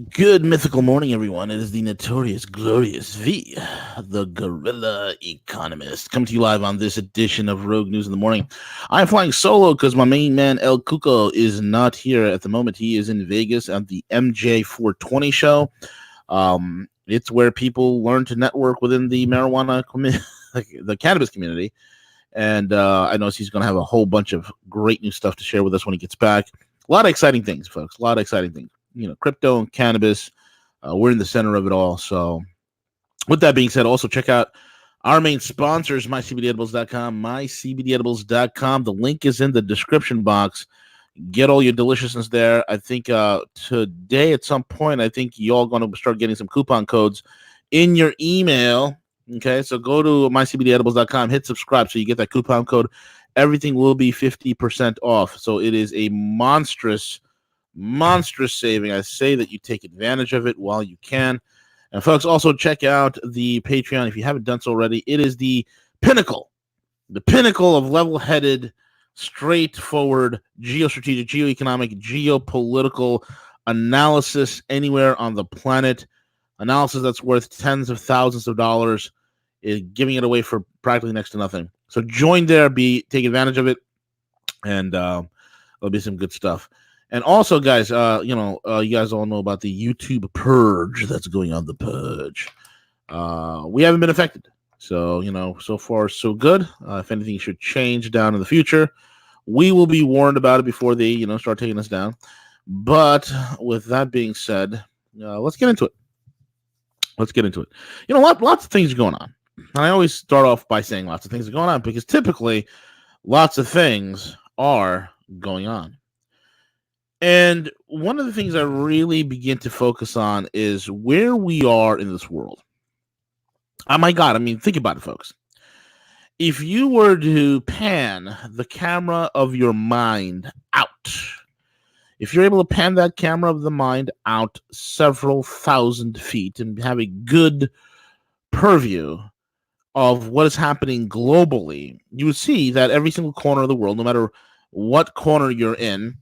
Good mythical morning, everyone. It is the notorious, glorious V, the Gorilla Economist, coming to you live on this edition of Rogue News in the Morning. I'm flying solo because my main man El Cuco is not here at the moment. He is in Vegas at the MJ 420 show. It's where people learn to network within the the cannabis community. And I know he's going to have a whole bunch of great new stuff to share with us when he gets back. A lot of exciting things, folks. A lot of exciting things. Crypto and cannabis. We're in the center of it all. So, with that being said, also check out our main sponsors, mycbdedibles.com, mycbdedibles.com. The link is in the description box. Get all your deliciousness there. I think today at some point, I think y'all going to start getting some coupon codes in your email. Okay, so go to mycbdedibles.com, hit subscribe so you get that coupon code. Everything will be 50% off. So it is a monstrous saving. I say that you take advantage of it while you can. And folks, also check out the Patreon if you haven't done so already. It is the pinnacle of level-headed, straightforward geostrategic, geoeconomic, geopolitical analysis anywhere on the planet. Analysis that's worth tens of thousands of dollars, is giving it away for practically next to nothing. So join there, take advantage of it, and there'll be some good stuff. And also, guys, you guys all know about the YouTube purge that's going on. The purge. We haven't been affected, so so far so good. If anything should change down in the future, we will be warned about it before they start taking us down. But with that being said, let's get into it. Lots of things are going on. And I always start off by saying lots of things are going on because typically lots of things are going on. And one of the things I really begin to focus on is where we are in this world. Oh my God, I mean, think about it, folks. If you were to pan the camera of your mind out, if you're able to pan that camera of the mind out several thousand feet and have a good purview of what is happening globally, you would see that every single corner of the world, no matter what corner you're in,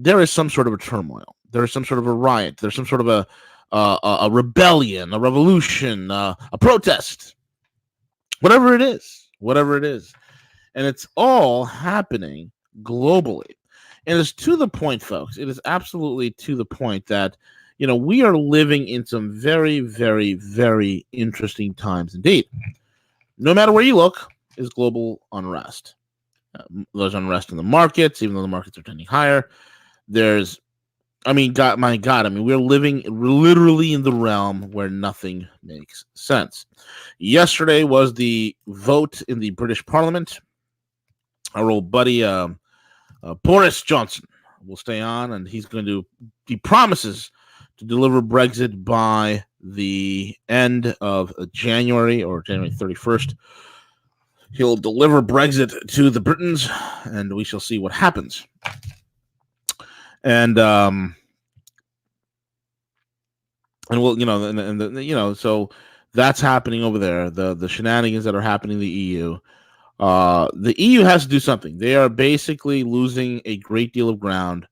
there is some sort of a turmoil. There is some sort of a riot. There's some sort of a rebellion, a revolution, a protest, whatever it is. And it's all happening globally. And it's to the point, folks. It is absolutely to the point that, we are living in some very, very, very interesting times indeed. No matter where you look, is global unrest. There's unrest in the markets, even though the markets are trending higher. There's, my God, we're living literally in the realm where nothing makes sense. Yesterday was the vote in the British Parliament. Our old buddy Boris Johnson will stay on, and he promises to deliver Brexit by the end of January or January 31st. He'll deliver Brexit to the Britons, and we shall see what happens. And we'll, so that's happening over there. The shenanigans that are happening in the EU. The EU has to do something. They are basically losing a great deal of ground.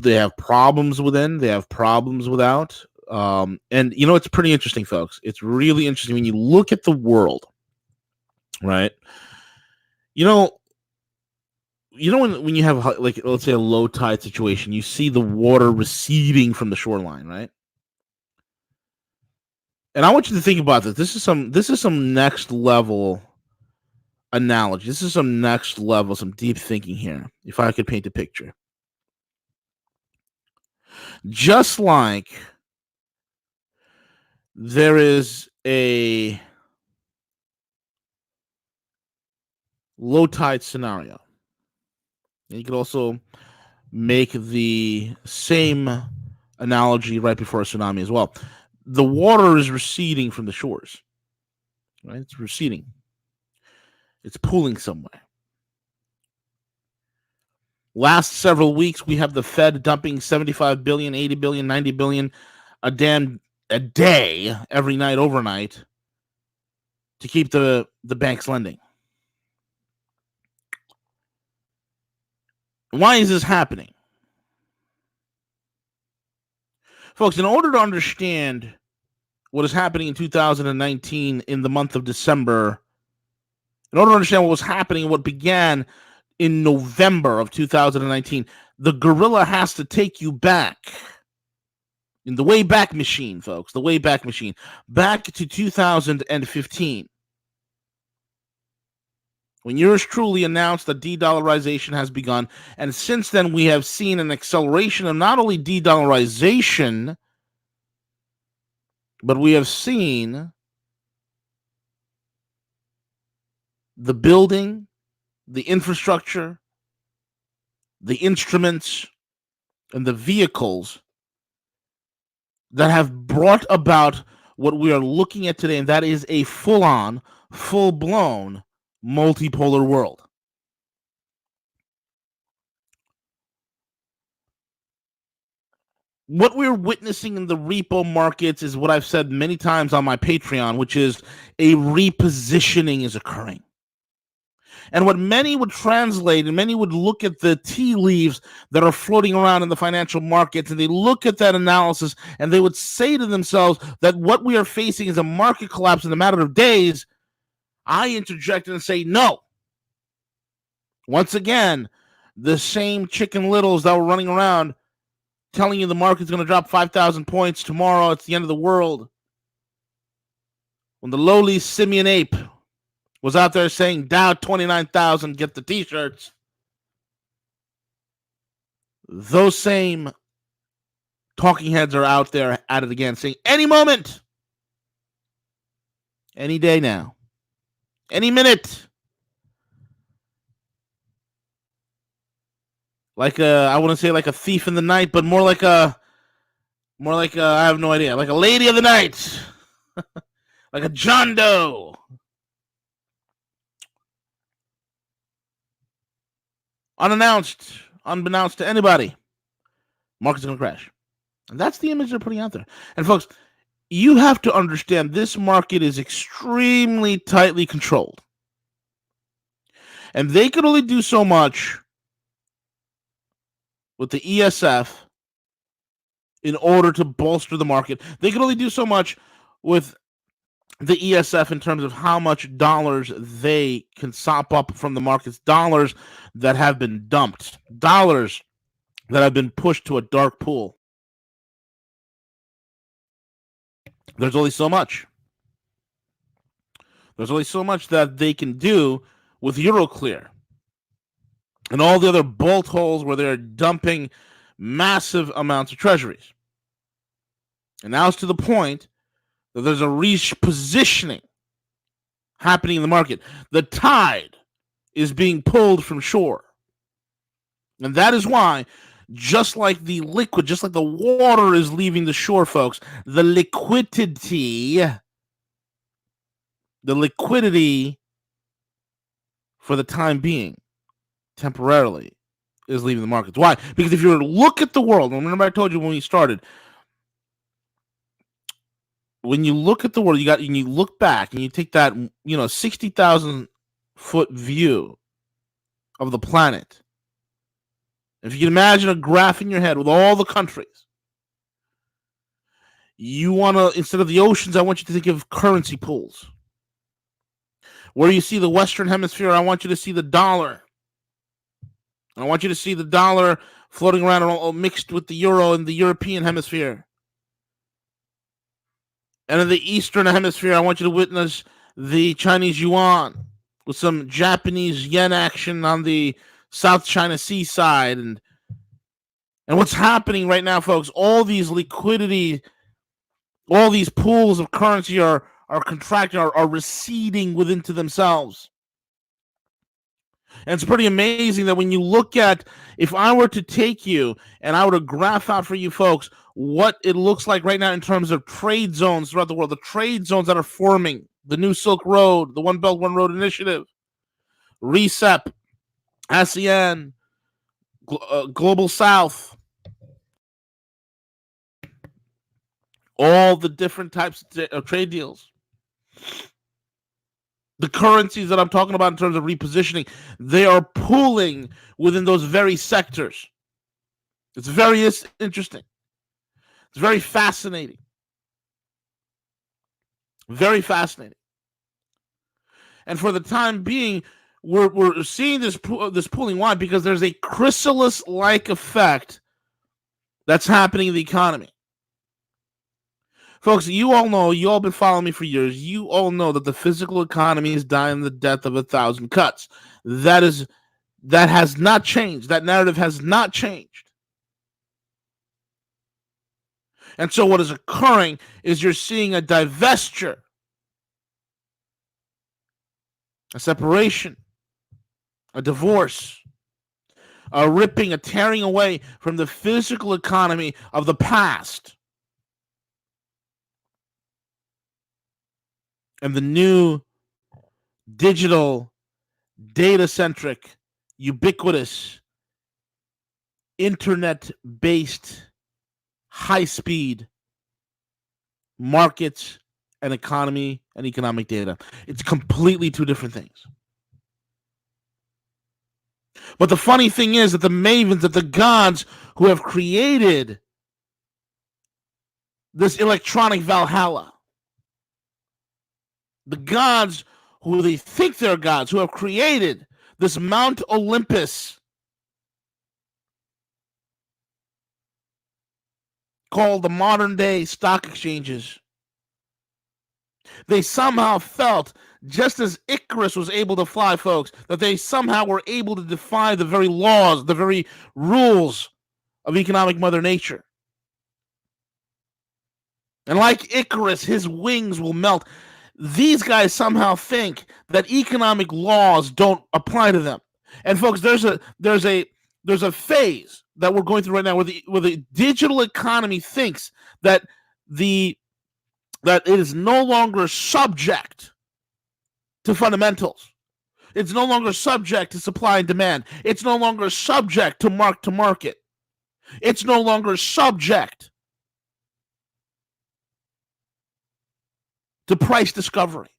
They have problems within. They have problems without. And it's pretty interesting, folks. It's really interesting when you look at the world, right? When you have, like, let's say a low tide situation, you see the water receding from the shoreline, right? And I want you to think about this. This is some next level analogy. This is some next level, some deep thinking here. If I could paint a picture, just like there is a low tide scenario, and you could also make the same analogy right before a tsunami as well. The water is receding from the shores, right? It's receding. It's pooling somewhere. Last several weeks, we have the Fed dumping 75 billion, 80 billion, 90 billion a day, every night, overnight, to keep the banks lending. Why is this happening? Folks, in order to understand what is happening in 2019 in the month of December, in order to understand what was happening and what began in November of 2019, the gorilla has to take you back in the Wayback Machine, folks, the Wayback Machine, back to 2015. When yours truly announced that de-dollarization has begun, and since then we have seen an acceleration of not only de-dollarization, but we have seen the building, the infrastructure, the instruments, and the vehicles that have brought about what we are looking at today, and that is a full-on, full-blown multipolar world. What we're witnessing in the repo markets is what I've said many times on my Patreon, which is a repositioning is occurring. And what many would translate, and many would look at the tea leaves that are floating around in the financial markets, and they look at that analysis, and they would say to themselves that what we are facing is a market collapse in a matter of days. I interject and say, no. Once again, the same Chicken Littles that were running around telling you the market's going to drop 5,000 points tomorrow, it's the end of the world. When the lowly Simian ape was out there saying Dow 29,000, get the t-shirts, those same talking heads are out there at it again saying any moment, any day now, any minute. Like I wouldn't say like a thief in the night, but more like I have no idea, like a lady of the night, like a John Doe. Unbeknownst to anybody, market's going to crash. And that's the image they're putting out there. And folks, you have to understand this market is extremely tightly controlled. And they could only do so much with the ESF in order to bolster the market. They could only do so much with the ESF in terms of how much dollars they can sop up from the markets, dollars that have been dumped, dollars that have been pushed to a dark pool. There's only so much. There's only so much that they can do with Euroclear and all the other bolt holes where they're dumping massive amounts of treasuries. And now it's to the point that there's a repositioning happening in the market. The tide is being pulled from shore. And that is why, just like the liquid, just like the water is leaving the shore, folks, the liquidity for the time being, temporarily, is leaving the markets. Why? Because if you were to look at the world, and remember I told you when we started, when you look at the world, and you look back and you take that 60,000 foot view of the planet. If you can imagine a graph in your head with all the countries, you want to, instead of the oceans, I want you to think of currency pools. Where you see the Western Hemisphere, I want you to see the dollar. I want you to see the dollar floating around all mixed with the euro in the European Hemisphere. And in the Eastern Hemisphere, I want you to witness the Chinese yuan with some Japanese yen action on the South China Sea side. And what's happening right now, folks, all these liquidity, all these pools of currency are contracting, are receding within to themselves. And it's pretty amazing that when you look at, if I were to take you and I were to graph out for you folks what it looks like right now in terms of trade zones throughout the world, the trade zones that are forming, the new Silk Road, the One Belt, One Road Initiative, RCEP, ASEAN, Global South, all the different types of trade deals. The currencies that I'm talking about in terms of repositioning, they are pooling within those very sectors. It's very interesting. It's very fascinating. Very fascinating. And for the time being, we're seeing this pooling. Why? Because there's a chrysalis-like effect that's happening in the economy. Folks, you all know, you all been following me for years. You all know that the physical economy is dying the death of 1,000 cuts. That has not changed. That narrative has not changed. And so what is occurring is you're seeing a divestiture, a separation, a divorce, a ripping, a tearing away from the physical economy of the past. And the new digital, data-centric, ubiquitous, internet-based, high-speed markets and economy and economic data. It's completely two different things. But the funny thing is that the mavens, that the gods who have created this electronic Valhalla, the gods who they think they're gods, who have created this Mount Olympus called the modern day stock exchanges, they somehow felt, just as Icarus was able to fly, folks, that they somehow were able to defy the very laws, the very rules of economic Mother Nature. And like Icarus, his wings will melt. These guys somehow think that economic laws don't apply to them. And folks, there's a phase that we're going through right now where the digital economy thinks that that it is no longer subject to fundamentals. It's no longer subject to supply and demand. It's no longer subject to market. It's no longer subject to price discovery.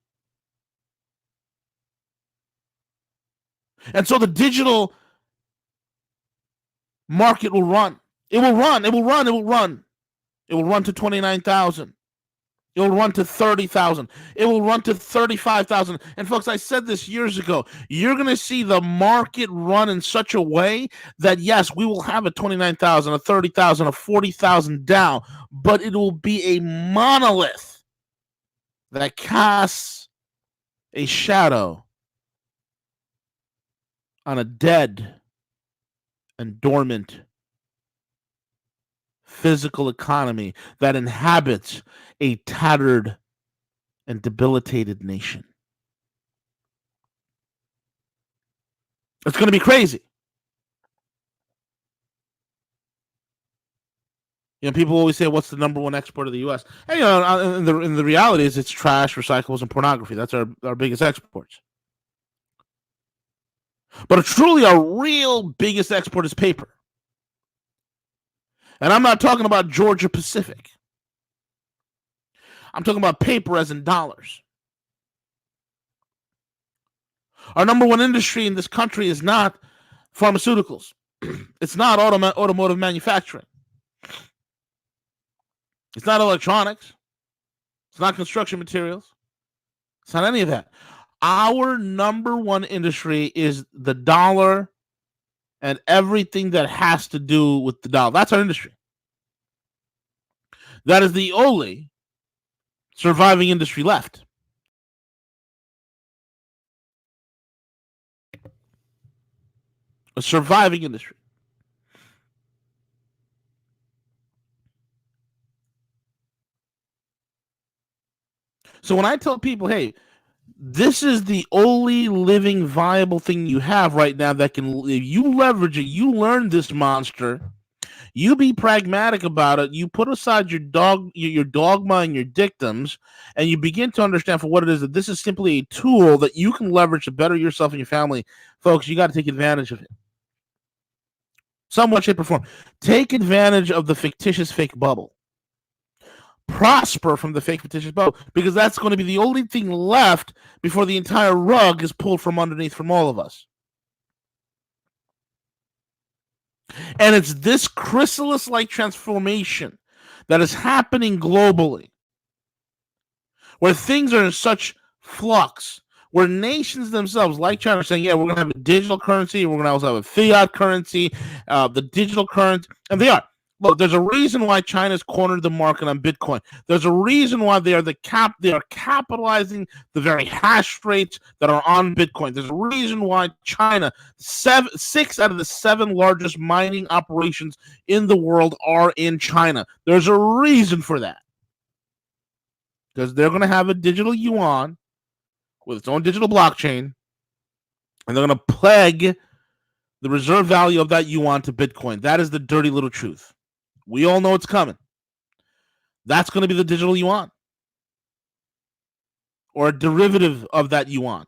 And so the digital market will run. It will run. It will run. It will run. It will run to 29,000. It will run to 30,000. It will run to 35,000. And folks, I said this years ago. You're going to see the market run in such a way that, yes, we will have a 29,000, a 30,000, a 40,000 down, but it will be a monolith that casts a shadow on a dead and dormant physical economy that inhabits a tattered and debilitated nation. It's going to be crazy. You know, people always say, "What's the number one export of the U.S.?" And you know, in the reality is, it's trash, recyclables, and pornography. That's our biggest exports. But truly, our real biggest export is paper. And I'm not talking about Georgia Pacific. I'm talking about paper as in dollars. Our number one industry in this country is not pharmaceuticals. It's not automotive manufacturing. It's not electronics. It's not construction materials. It's not any of that. Our number one industry is the dollar and everything that has to do with the dollar. That's our industry. That is the only surviving industry left. A surviving industry. So when I tell people, hey, this is the only living viable thing you have right now that can, if you leverage it, you learn this monster, you be pragmatic about it, you put aside your dogma and your dictums, and you begin to understand for what it is, that this is simply a tool that you can leverage to better yourself and your family. Folks, you got to take advantage of it. Somewhat, shape, or form. Take advantage of the fictitious fake bubble. Prosper from the fake fictitious bubble, because that's going to be the only thing left before the entire rug is pulled from underneath from all of us. And it's this chrysalis-like transformation that is happening globally, where things are in such flux, where nations themselves, like China, are saying, yeah, we're going to have a digital currency, we're going to also have a fiat currency, the digital currency, and they are. Look, there's a reason why China's cornered the market on Bitcoin. There's a reason why they are capitalizing the very hash rates that are on Bitcoin. There's a reason why China, 6 out of the 7 largest mining operations in the world are in China. There's a reason for that. Because they're going to have a digital yuan with its own digital blockchain, and they're going to peg the reserve value of that yuan to Bitcoin. That is the dirty little truth. We all know it's coming. That's going to be the digital yuan, or a derivative of that yuan.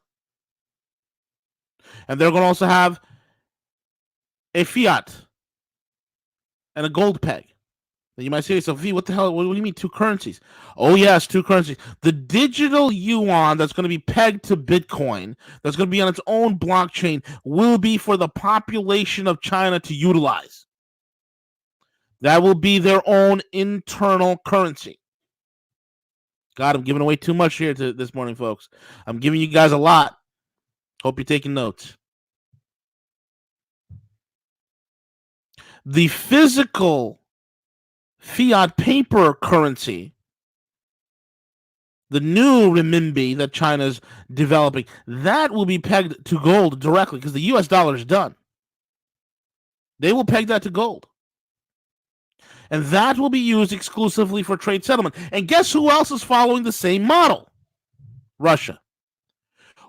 And they're going to also have a fiat and a gold peg. And you might say to yourself, V, what the hell? What do you mean 2 currencies? Oh, yes, 2 currencies. The digital yuan that's going to be pegged to Bitcoin, that's going to be on its own blockchain, will be for the population of China to utilize. That will be their own internal currency. God, I'm giving away too much here this morning, folks. I'm giving you guys a lot. Hope you're taking notes. The physical fiat paper currency, the new renminbi that China's developing, that will be pegged to gold directly because the US dollar is done. They will peg that to gold. And that will be used exclusively for trade settlement. And guess who else is following the same model? Russia.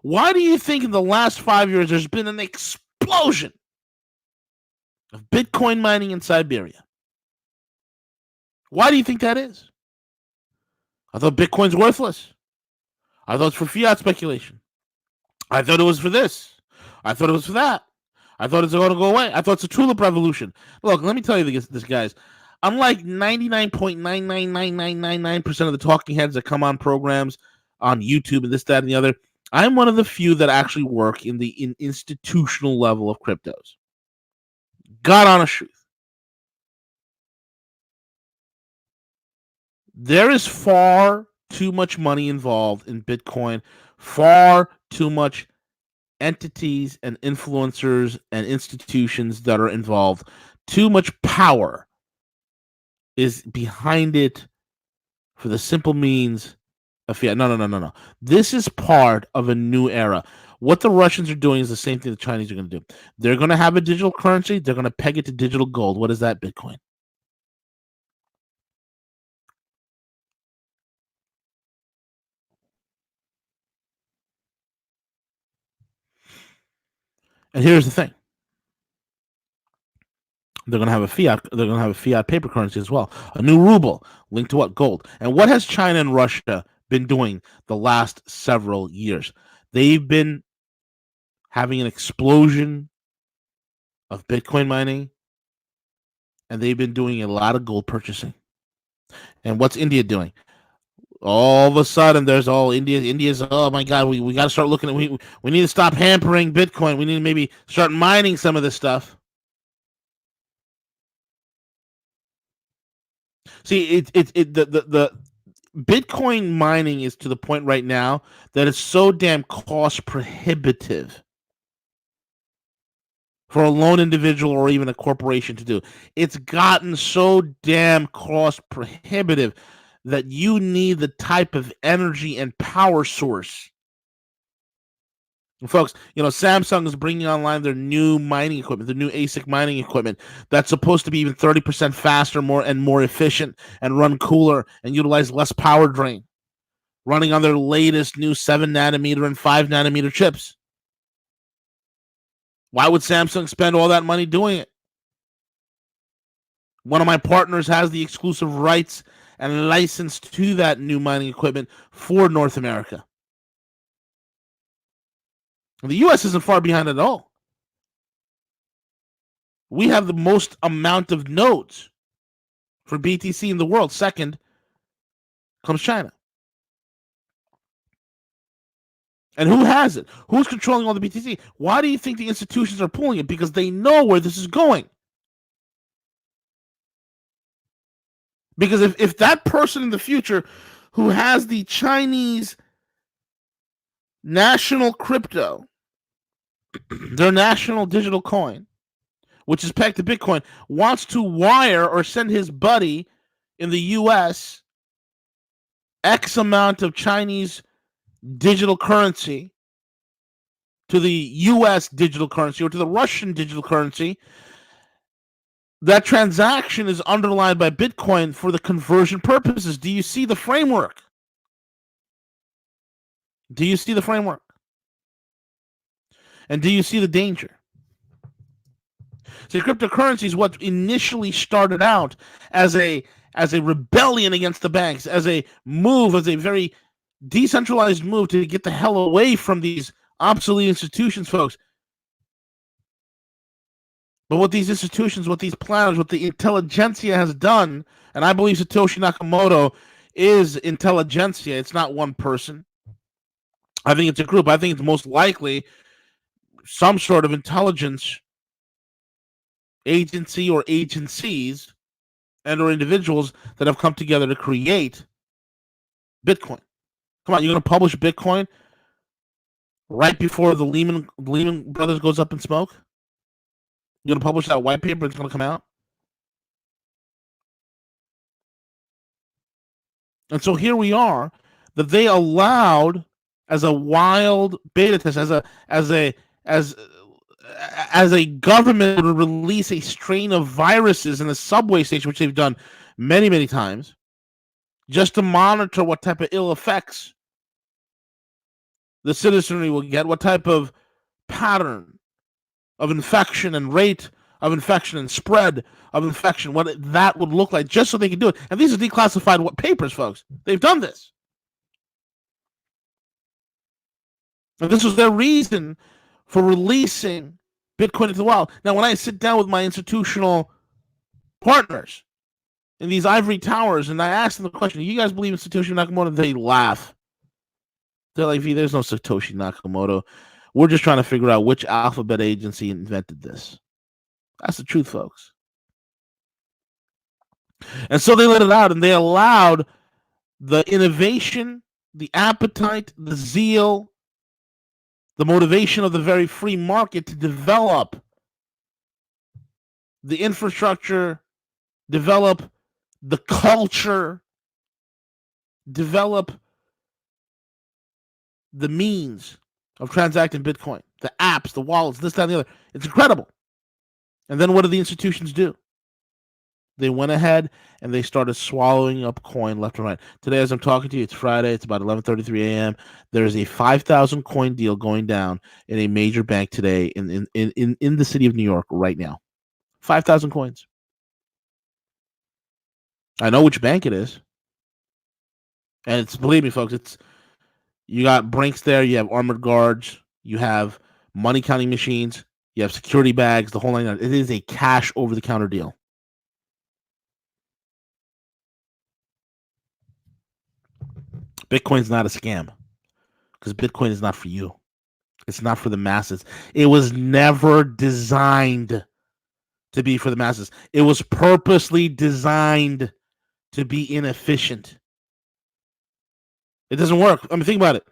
Why do you think in the last 5 years there's been an explosion of Bitcoin mining in Siberia? Why do you think that is? I thought Bitcoin's worthless. I thought it's for fiat speculation. I thought it was for this. I thought it was for that. I thought it's going to go away. I thought it's a tulip revolution. Look, let me tell you this, guys. Unlike 99.99999% of the talking heads that come on programs on YouTube and this, that, and the other, I'm one of the few that actually work in the institutional level of cryptos. God honest truth. There is far too much money involved in Bitcoin, far too much entities and influencers and institutions that are involved. Too much power is behind it for the simple means of fiat. No. This is part of a new era. What the Russians are doing is the same thing the Chinese are going to do. They're going to have a digital currency. They're going to peg it to digital gold. What is that? Bitcoin. And here's the thing. They're going to have a fiat. They're going to have a fiat paper currency as well. A new ruble linked to what? Gold. And what has China and Russia been doing the last several years? They've been having an explosion of Bitcoin mining, and they've been doing a lot of gold purchasing. And what's India doing? All of a sudden, there's all India's, oh my God, we got to start looking at, we need to stop hampering Bitcoin. We need to maybe start mining some of this stuff. See, the Bitcoin mining is to the point right now that it's so damn cost prohibitive for a lone individual or even a corporation to do. It's gotten so damn cost prohibitive that you need the type of energy and power source. And folks, Samsung is bringing online their new mining equipment, the new ASIC mining equipment that's supposed to be even 30% faster, more efficient, and run cooler and utilize less power drain, running on their latest new 7 nanometer and 5 nanometer chips. Why would Samsung spend all that money doing it? One of my partners has the exclusive rights and license to that new mining equipment for North America. The U.S. isn't far behind at all. We have the most amount of nodes for BTC in the world. Second comes China. And who has it? Who's controlling all the BTC? Why do you think the institutions are pulling it? Because they know where this is going. Because if that person in the future who has the Chinese national crypto, their national digital coin, which is pegged to Bitcoin, wants to wire or send his buddy in the US X amount of Chinese digital currency to the US digital currency or to the Russian digital currency, that transaction is underlined by Bitcoin for the conversion purposes. Do you see the framework? Do you see the framework? And do you see the danger? See, cryptocurrency is what initially started out as a rebellion against the banks, as a move, as a very decentralized move to get the hell away from these obsolete institutions, folks. But what these institutions, what these planners, what the intelligentsia has done, and I believe Satoshi Nakamoto is intelligentsia. It's not one person. I think it's a group. I think it's most likely some sort of intelligence agency or agencies and or individuals that have come together to create Bitcoin. Come on, you're going to publish Bitcoin right before the Lehman Brothers goes up in smoke? You're going to publish that white paper that's going to come out? And so here we are, that they allowed as a wild beta test, as a government to release a strain of viruses in the subway station, which they've done many, many times, just to monitor what type of ill effects the citizenry will get, what type of pattern of infection and rate of infection and spread of infection, what that would look like, just so they can do it. And these are declassified papers, folks. They've done this. And this was their reason for releasing Bitcoin into the wild. Now, when I sit down with my institutional partners in these ivory towers and I ask them the question, do you guys believe in Satoshi Nakamoto? They laugh. They're like, there's no Satoshi Nakamoto. We're just trying to figure out which alphabet agency invented this. That's the truth, folks. And so they let it out, and they allowed the innovation, the appetite, the zeal, the motivation of the very free market to develop the infrastructure, develop the culture, develop the means of transacting Bitcoin, the apps, the wallets, this, that, and the other. It's incredible. And then what did the institutions do? They went ahead and they started swallowing up coin left and right. Today, as I'm talking to you, it's Friday. It's about 11:33 a.m. There is a 5,000 coin deal going down in a major bank today in the city of New York right now. 5,000 coins. I know which bank it is. And it's, believe me, folks, it's, you got Brinks there, you have armored guards, you have money counting machines, you have security bags, the whole line. It is a cash over the counter deal. Bitcoin's not a scam because Bitcoin is not for you. It's not for the masses. It was never designed to be for the masses. It was purposely designed to be inefficient. It doesn't work. I mean, think about it.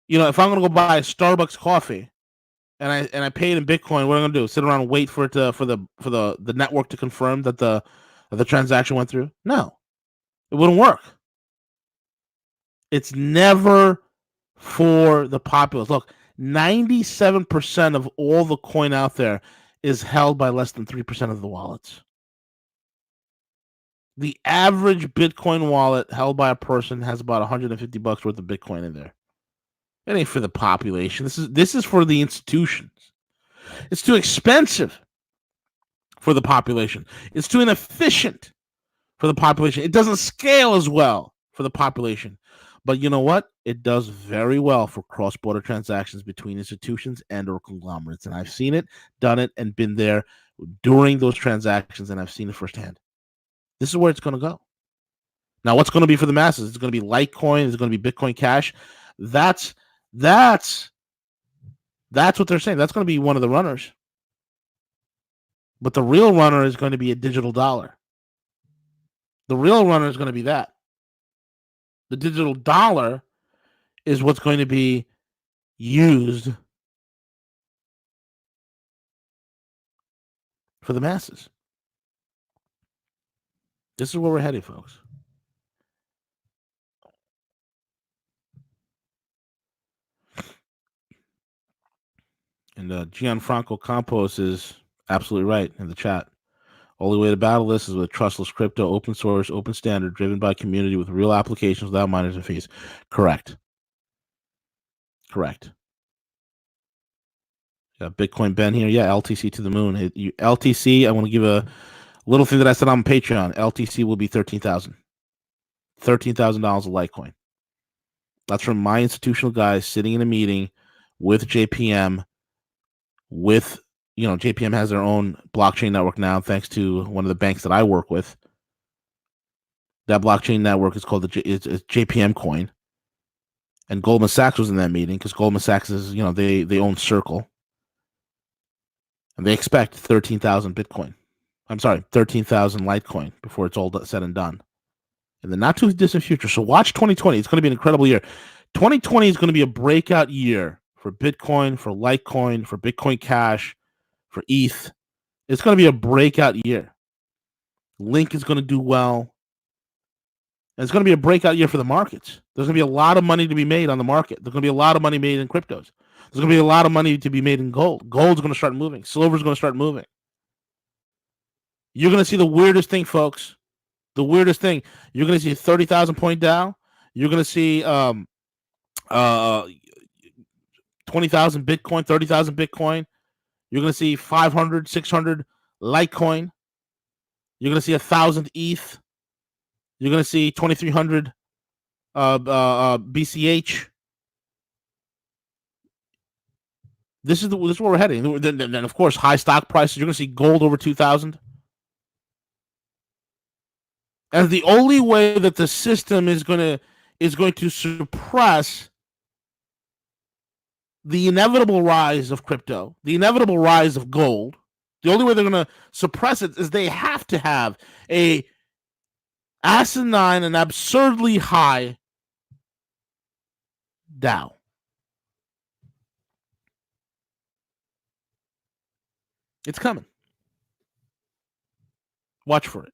You know, if I'm going to go buy a Starbucks coffee and I pay it in Bitcoin, what am I going to do? Sit around and wait for it to, for the network to confirm that the transaction went through? No, it wouldn't work. It's never for the populace. Look, 97% of all the coin out there is held by less than 3% of the wallets. The average Bitcoin wallet held by a person has about $150 worth of Bitcoin in there. It ain't for the population. This is for the institutions. It's too expensive for the population. It's too inefficient for the population. It doesn't scale as well for the population. But you know what? It does very well for cross-border transactions between institutions and or conglomerates. And I've seen it, done it, and been there during those transactions, and I've seen it firsthand. This is where it's going to go. Now, what's going to be for the masses? It's going to be Litecoin. It's going to be Bitcoin Cash. That's what they're saying. That's going to be one of the runners. But the real runner is going to be a digital dollar. The real runner is going to be that. The digital dollar is what's going to be used for the masses. This is where we're headed, folks. And Gianfranco Campos is absolutely right in the chat. Only way to battle this is with trustless crypto, open source, open standard, driven by community with real applications without miners and fees. Correct. Yeah, Bitcoin Ben here. Yeah, LTC to the moon. LTC, I want to give a little thing that I said on Patreon. LTC will be $13,000. $13,000 a Litecoin. That's from my institutional guys sitting in a meeting with JPM. JPM has their own blockchain network now, thanks to one of the banks that I work with. That blockchain network is called it's JPM Coin. And Goldman Sachs was in that meeting because Goldman Sachs is, they own Circle. And they expect 13,000 Bitcoin. I'm sorry, 13,000 Litecoin before it's all said and done in the not too distant future. So watch 2020. It's going to be an incredible year. 2020 is going to be a breakout year for Bitcoin, for Litecoin, for Bitcoin Cash, for ETH. It's going to be a breakout year. Link is going to do well. And it's going to be a breakout year for the markets. There's going to be a lot of money to be made on the market. There's going to be a lot of money made in cryptos. There's going to be a lot of money to be made in gold. Gold's going to start moving. Silver's going to start moving. You're going to see the weirdest thing, folks. The weirdest thing. You're going to see a 30,000 point Dow. You're going to see 20,000 Bitcoin, 30,000 Bitcoin. You're going to see 500, 600 Litecoin. You're going to see 1,000 ETH. You're going to see 2,300 BCH. This is where we're heading. Then, of course, high stock prices. You're going to see gold over 2,000. And the only way that the system is going to suppress the inevitable rise of crypto, the inevitable rise of gold, the only way they're going to suppress it is they have to have a asinine and absurdly high Dow. It's coming. Watch for it.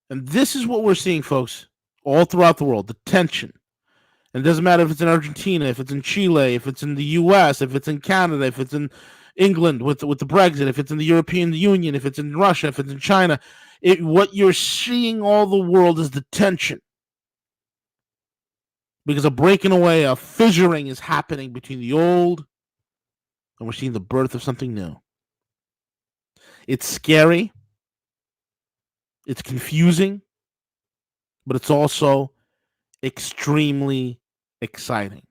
And this is what we're seeing, folks, all throughout the world, the tension. And it doesn't matter if it's in Argentina, if it's in Chile, if it's in the U.S., if it's in Canada, if it's in England with the Brexit, if it's in the European Union, if it's in Russia, if it's in China. What you're seeing all the world is the tension. Because a breaking away, a fissuring is happening between the old, and we're seeing the birth of something new. It's scary. It's confusing, but it's also extremely exciting.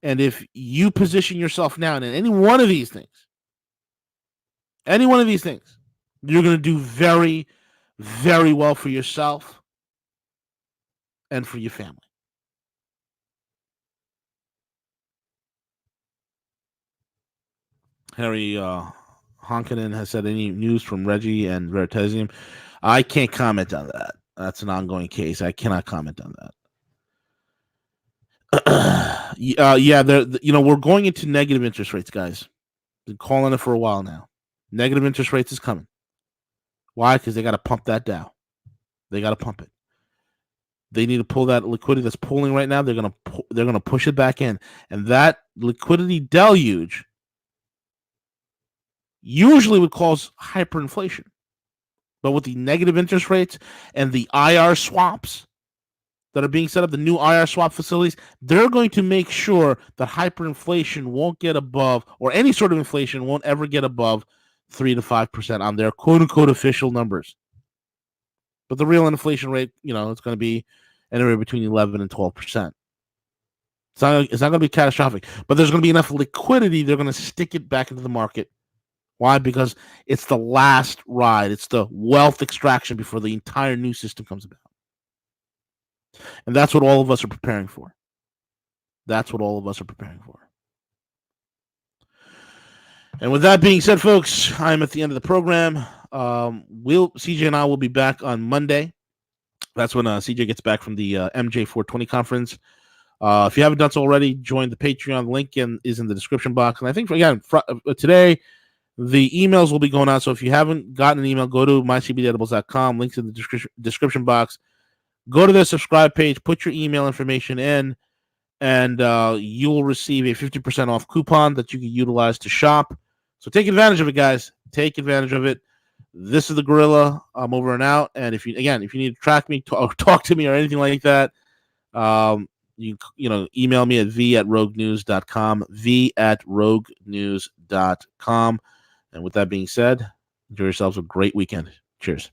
And if you position yourself now in any one of these things, you're going to do very, very well for yourself and for your family. Harry Honkanen has said, any news from Reggie and Veritasium? I can't comment on that. That's an ongoing case. I cannot comment on that. We're going into negative interest rates, guys. Been calling it for a while now. Negative interest rates is coming. Why? Because they got to pump that down. They got to pump it. They need to pull that liquidity that's pulling right now. They're gonna push it back in, and that liquidity deluge usually would cause hyperinflation. But with the negative interest rates and the IR swaps that are being set up, the new IR swap facilities, they're going to make sure that hyperinflation won't get above, or any sort of inflation won't ever get above 3 to 5% on their quote-unquote official numbers. But the real inflation rate, it's going to be anywhere between 11 and 12%. It's not going to be catastrophic, but there's going to be enough liquidity. They're going to stick it back into the market. Why? Because it's the last ride. It's the wealth extraction before the entire new system comes about. And that's what all of us are preparing for. And with that being said, folks, I'm at the end of the program. CJ and I will be back on Monday. That's when CJ gets back from the MJ 420 conference. If you haven't done so already, join the Patreon. Link is in the description box. And I think, again, today, the emails will be going out. So if you haven't gotten an email, go to mycbdedibles.com. Links in the description box. Go to the subscribe page, put your email information in, and you will receive a 50% off coupon that you can utilize to shop. So take advantage of it, guys. Take advantage of it. This is the Gorilla. I'm over and out. And if you need to track me, talk to me, or anything like that, you email me at v@roguenews.com, v@roguenews.com. And with that being said, enjoy yourselves a great weekend. Cheers.